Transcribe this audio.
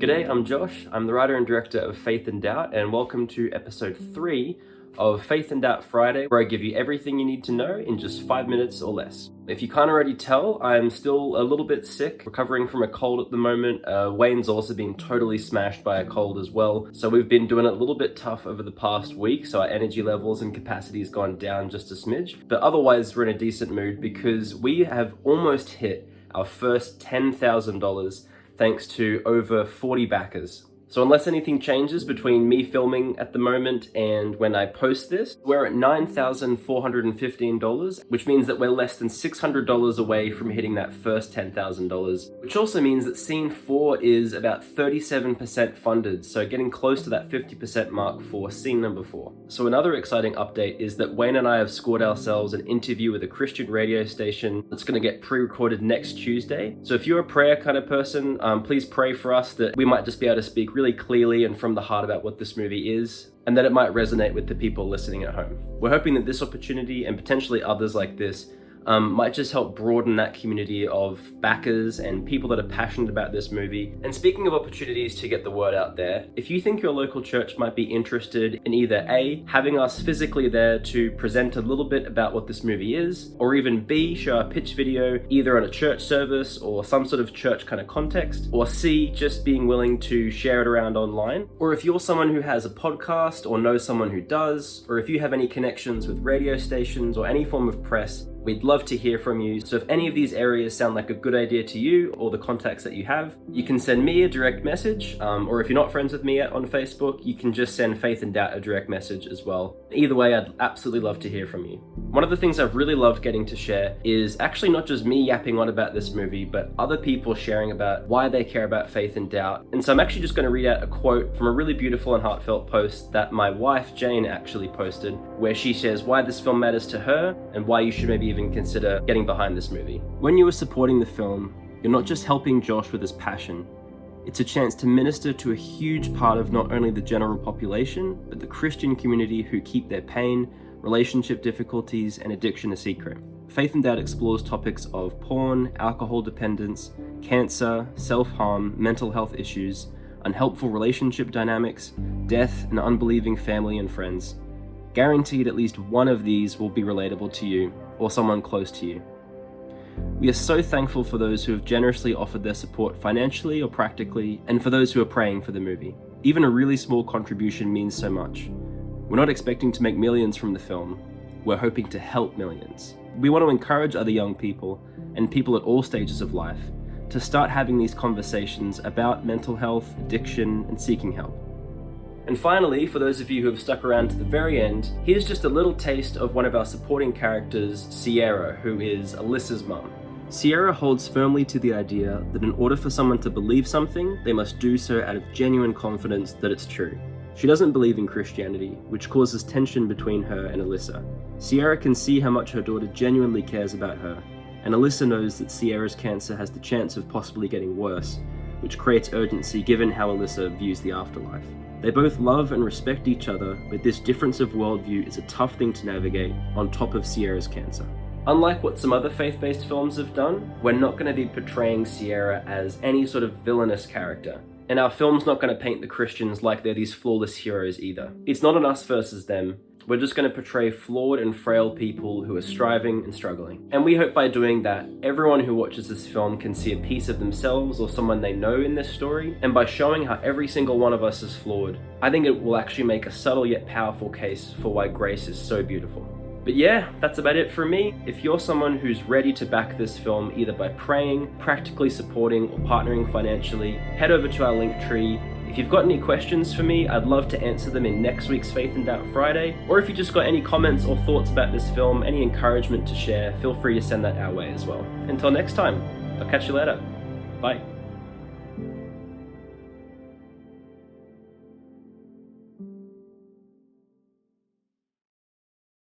G'day, I'm Josh. I'm the writer and director of Faith and Doubt, and welcome to episode 3 of Faith and Doubt Friday, where I give you everything you need to know in just 5 minutes or less. If you can't already tell, I'm still a little bit sick, recovering from a cold at the moment. Wayne's also been totally smashed by a cold as well, so we've been doing it a little bit tough over the past week, so our energy levels and capacity has gone down just a smidge. But otherwise, we're in a decent mood because we have almost hit our first $10,000 thanks to over 40 backers. So unless anything changes between me filming at the moment and when I post this, we're at $9,415, which means that we're less than $600 away from hitting that first $10,000, which also means that scene 4 is about 37% funded, so getting close to that 50% mark for scene number 4. So another exciting update is that Wayne and I have scored ourselves an interview with a Christian radio station that's going to get pre-recorded next Tuesday. So if you're a prayer kind of person, please pray for us that we might just be able to speak really clearly and from the heart about what this movie is, and that it might resonate with the people listening at home. We're hoping that this opportunity, and potentially others like this, might just help broaden that community of backers and people that are passionate about this movie. And speaking of opportunities to get the word out there, if you think your local church might be interested in either A, having us physically there to present a little bit about what this movie is, or even B, show a pitch video either at a church service or some sort of church kind of context, or C, just being willing to share it around online, or if you're someone who has a podcast or knows someone who does, or if you have any connections with radio stations or any form of press, we'd love to hear from you. So if any of these areas sound like a good idea to you or the contacts that you have, you can send me a direct message, or if you're not friends with me on Facebook, you can just send Faith and Doubt a direct message as well. Either way, I'd absolutely love to hear from you. One of the things I've really loved getting to share is actually not just me yapping on about this movie, but other people sharing about why they care about Faith and Doubt. And so I'm actually just going to read out a quote from a really beautiful and heartfelt post that my wife, Jane, actually posted, where she shares why this film matters to her and why you should maybe even consider getting behind this movie. When you are supporting the film, you're not just helping Josh with his passion. It's a chance to minister to a huge part of not only the general population, but the Christian community who keep their pain, relationship difficulties, and addiction a secret. Faith and Doubt explores topics of porn, alcohol dependence, cancer, self-harm, mental health issues, unhelpful relationship dynamics, death, and unbelieving family and friends. Guaranteed at least one of these will be relatable to you or someone close to you. We are so thankful for those who have generously offered their support financially or practically, and for those who are praying for the movie. Even a really small contribution means so much. We're not expecting to make millions from the film, we're hoping to help millions. We want to encourage other young people, and people at all stages of life, to start having these conversations about mental health, addiction, and seeking help. And finally, for those of you who have stuck around to the very end, here's just a little taste of one of our supporting characters, Sierra, who is Alyssa's mum. Sierra holds firmly to the idea that in order for someone to believe something, they must do so out of genuine confidence that it's true. She doesn't believe in Christianity, which causes tension between her and Alyssa. Sierra can see how much her daughter genuinely cares about her, and Alyssa knows that Sierra's cancer has the chance of possibly getting worse, which creates urgency given how Alyssa views the afterlife. They both love and respect each other, but this difference of worldview is a tough thing to navigate on top of Sierra's cancer. Unlike what some other faith-based films have done, we're not going to be portraying Sierra as any sort of villainous character. And our film's not going to paint the Christians like they're these flawless heroes either. It's not an us versus them. We're just going to portray flawed and frail people who are striving and struggling. And we hope by doing that, everyone who watches this film can see a piece of themselves or someone they know in this story. And by showing how every single one of us is flawed, I think it will actually make a subtle yet powerful case for why grace is so beautiful. But yeah, that's about it from me. If you're someone who's ready to back this film either by praying, practically supporting, or partnering financially, head over to our link tree. If you've got any questions for me, I'd love to answer them in next week's Faith and Doubt Friday. Or if you just got any comments or thoughts about this film, any encouragement to share, feel free to send that our way as well. Until next time, I'll catch you later. Bye.